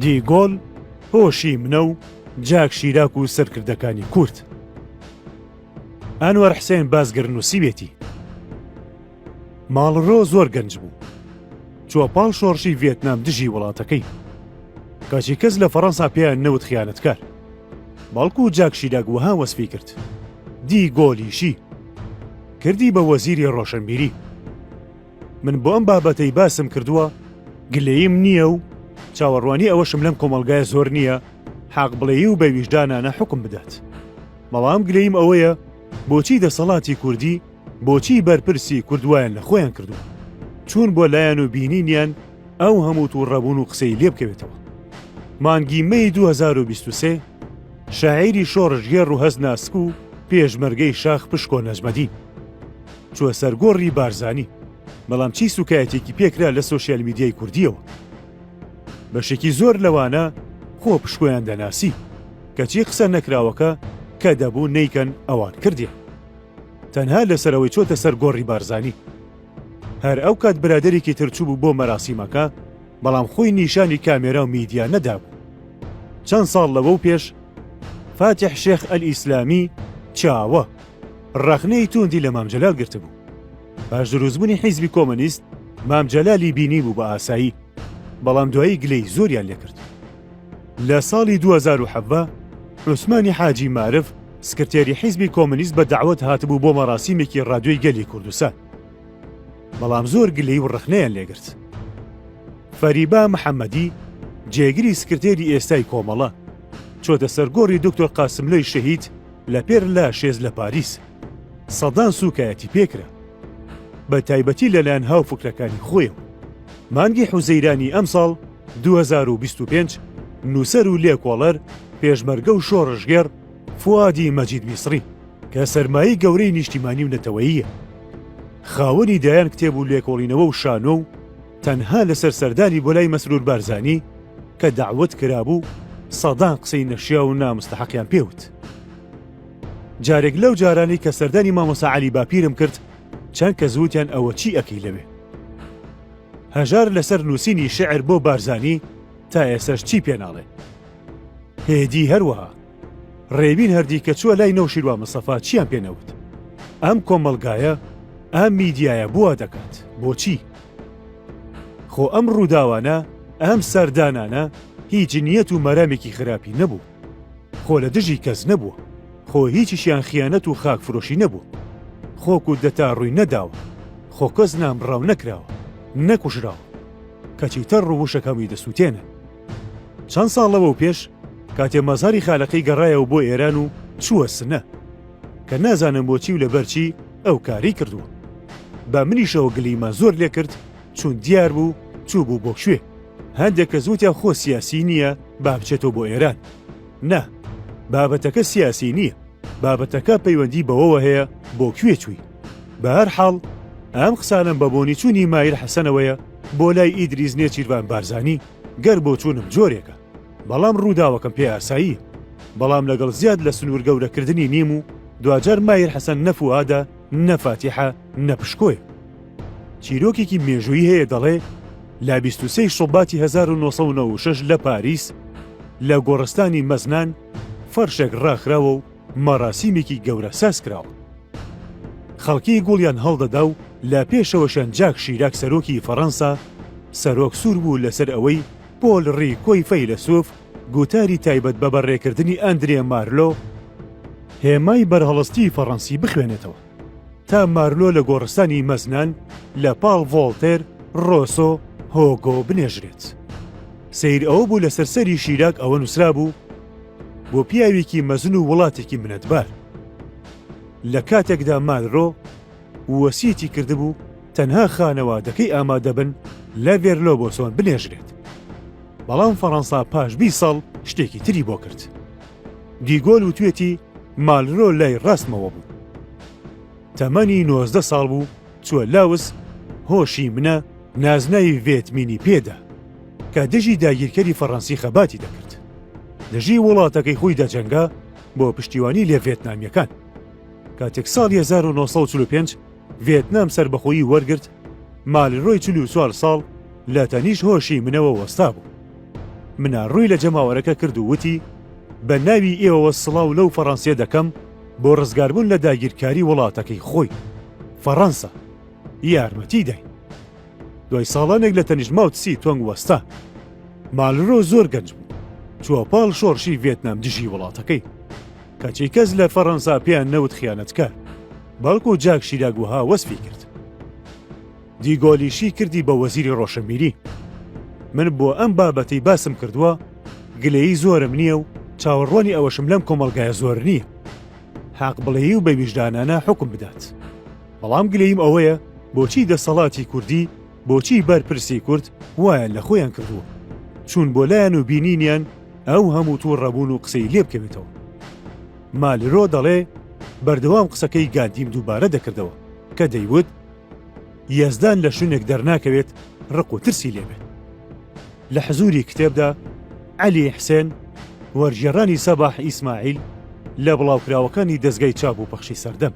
دیگۆڵ هۆشی منە و جاک شیراک و سەرکردەکانی کورد. ئەنوەر حسێن بازگەر نووسیبێتی ماڵڕۆ زۆر گەنج بوو، چووە پاڵ شۆڕشی ڤێتنام دژی وڵاتەکەی. کاچی کەس لە فەڕەنسا پێیان نەوت خیانەتکار، بەڵکو جاک شیراک وەها وەسفی کرد، دیگۆلیشی کردی بە وەزیری ڕۆشنبیری. من بۆ ئەم بابەتەی باسم کردووە گلەییم نییە و چاوەڕوانی ئەوەشم لەم کۆمەلگایە زۆر نییە حەق بڵێی و بە ویژدانانە حکم بدات. بەڵام گلەییم ئەوەیە بۆچی دەسەڵاتی کوردی بۆچی بەرپرسی کوردوایان لە خۆیان کردووە، چوون بۆ لایەن و بینینیان ئەو هەموو تووڕەبوون و قسەی لێ بکەوێتەوە. مانگی مەی 2023 شاعیری شۆڕژگێڕ و هەز ناسک و پێشمەرگەی شاخ پشکۆ نەجمەدین چووە سەرگۆڕی بارزانی، بەڵام چی سوکایەتێکی پێکرا لە سۆشیال میدیای کوردیەوە. بەشێکی زۆر لەوانە خۆ پشکۆیان دەناسی کەچی قسە نەکراوەکە کە دەبوو نەیکەن ئەوان کردیان، تەنها لەسەرەوەی چۆتە سەر گۆڕی بارزانی. هەر ئەو کات برادێکی ترچوو بوو بۆ مەراسیمەکە، بەڵام خۆی نیشانی کامێرا و میدیا نەدابوو. چەند ساڵ لەوە پێش فاتح شێخ ئەلئیسلامی چاوە ڕەخنەی توندی لە مامجەلال گرتبوو. پاش دروستبوونی حیزبی کۆمۆنیست مامجەلالی بینی بوو بە ئاسایی، بەڵام دوایی گلەی زۆریان لێ کرد. لە ساڵی 2017 عوسمانی حاجی معرف سکرتێری حیزبی کۆمۆنیست بە دەعوەت هاتبوو بۆ مەراسیمێکی ڕادیۆی گەلی کوردستان، بەڵام زۆر گلەی و ڕەخنەیان لێگرت. فەریبا محەممەدی جێگیری سکرتێری ئێستای کۆمەڵە چۆتە سەرگۆڕی دکتۆر قاسملۆی شەهید لە پێر لا شێز لە پاریس. سەدان سوکایەتی پێکرا بە تایبەتی لەلایەن هاو فکرەکانی خۆیەوە. مانگی حوزەیرانی ئەم ساڵ 2025 نووسەر و لێکۆڵەر پێشمەرگە و شۆڕژگێڕ فوادی مەجید میسری کە سەرمایی گەورەی نیشتیمانی و نەتەوەییە، خاوەنی دایان کتێب و لێکۆڵینەوە و شانۆ و تەنها لەسەر سەردانی بۆ لای مەسرور بارزانی کە دەعوەت کرابوو سەدان قسەی نەشیا و نامستەحەقیان پێوت. جارێک لەو جارانی کە سەردانی مامۆستا عەلی باپیرم کرد، چەند کە زووتیان ئەوە چی ئەکەی لەوێ. هەژار لەسەر نووسینی شعر بۆ بارزانی تا ئێسەش چی پێناڵێ. هێدی هەروەها ڕێبین هەردی کە چووە لای نەوشیروان مستەفا چیان پێنەوت. ئەم کۆمەلگایە ئەم میدیایە بووە دەکات. بۆچی؟ خۆ ئەم ڕووداوانە ئەم سەردانانە هیچ نیەت و مەرامێکی خراپی نەبوو، خۆ لە دژی کەس نەبووە، خۆ هیچیشیان خیانەت و خاکفرۆشی نەبوو، خۆک و دەتا ڕووی نەداوە، خۆ کەس نامڕاو نەکراوە نەکوژراوە، کەچی تەڕ ڕووشەکەمی دەسووتێنە. چەند ساڵەوە و پێش کاتێ مەزاری خالەقی گەڕایەوە بۆ ئێران و چووە سنە کە نازانم بۆچی و لەبەرچی ئەو کاری کردووە. بە منیشەوە گلیمە زۆر لێ کرد چون دیار بوو چوو بوو بۆ کوێ. هەندێک کە زووتیان خۆ سیاسی نییە با بچێتەوە بۆ ئێران. نا، بابەتەکە سیاسی نییە، بابەتەکە پەیوەندی بەوەوە هەیە بۆ کوێ چووی. بە هەر حاڵ ئەم قسانم بە بۆنی چوونی مایر حەسەنەوەیە بۆ لای ئیدریس نێچیروان بارزانی گەر بۆ چوونم جۆرێکە، بەڵام ڕووداوەکەم پێ ئاسایی، بەڵام لەگەڵ زیاد لە سنوور گەورەکردنی نیم و دوجار مایر حەسەن نەفوادە نەفاتیحە نەپشکۆیە. چیرۆکێکی مێژووی هەیە دەڵێ لا 23 شوباتی 1996 لە پاریس لە گۆڕستانی مەزنان فەرشێک ڕاخراوە و مەراسیمێکی گەورە ساز کراوە. خەڵکی گوڵیان هەڵدەدا و لە پێشەوەشان جاک شیراک سەرۆکی فەڕەنسا سەرۆک سوور بوو لەسەر ئەوەی پۆل ڕیکۆی فەیلسوف گوتاری تایبەت بە بەڕێکردنی ئەندرێ مارلۆ هێمای بەرهەڵستی فەڕەنسی بخوێنێتەوە تا مارلۆ لە گۆڕستانی مەزنان لە پاڵ ڤۆڵتێر، ڕۆسۆ، هۆگۆ بنێژرێت. سیر ئەوە بوو لە سەرسەری شیراک ئەوە نووسرا بوو بۆ پیاوێکی مەزن و وڵاتێکی منەتبار. لە کاتێکدا مارلۆ وەسیەتی کردبوو تەنها خانەوادەکەی ئامادە بن لە ڤێرلۆ بۆسۆن بنێژرێت. بەڵام فەڕەنسا پاش 20 ساڵ شتێکی تری بۆ کرد. دیگۆل و توێتی مارلۆ لای ڕاستمەوە بوو. تەمەنی 19 ساڵ بوو، چووە لاوس، هۆشی منە نازناوی ڤێتمینی پێدا کە دژی داگیرکەری فەڕەنسی خەباتی دەکرد. دژی وڵاتەکەی خۆی دەجەنگا بۆ پشتیوانی لێ ڤێتنامیەکان. کاتێک ساڵی 1945 ڤێتنام سەربەخۆیی وەرگرت، مارلۆی 44 ساڵ لە تەنیش هۆشی منەوە وەستا بوو. منە ڕووی لە جەماوەرەکە کرد و وتی بە ناوی ئێوەوە سڵاو لەو فەڕەنسیە دەکەم بۆ ڕزگاربوون لە داگیرکاری وڵاتەکەی خۆی فەڕەنسا یارمەتی دای. دوای ساڵانێک لە تەنیژما و تسی تۆنگ وەستا مالرۆ زۆر گەنج بوو چووە پاڵ شۆڕشی ڤێتنام دژی وڵاتەکەی کەچی کەس لە فەڕەنسا پێیان نەوت خیانەتکار بەڵکو جاک شیراک وها وەسفی کرد. دیگۆلیشی کردی بە وەزیری ڕۆشنبیری من بۆ ئەم بابەتەی باسم کردووە گلەیی زۆرم نییە و چاوەڕوانی ئەوەشم لەم کۆمەڵگایە زۆر نییە حەق بڵێی و بە ویژدانانە حکم بدات. بەڵام گلەیم ئەوەیە بۆچی دەسەڵاتی کوردی بۆچی بەرپرسی کورد وایە لە خۆیان کردووە چوون بۆ لایەن و بینینیان ئەو هەموو توو ڕەبوون و قسەی لێ بکەوێتەوە. مالرۆ دەڵێ بەردەوام قسەکەی گاندیم دووبارە دەکردەوە کە دەیوت یەزدان لە شوێنێک دەرناکەوێت ڕق و ترسی لێبێت. لە حزوری کتێبدا عەلی حسێن وەرگێڕانی سەباح ئیسماعیل لە بڵاوکراوەکانی دەزگای چاپ و پەخشی سەردەم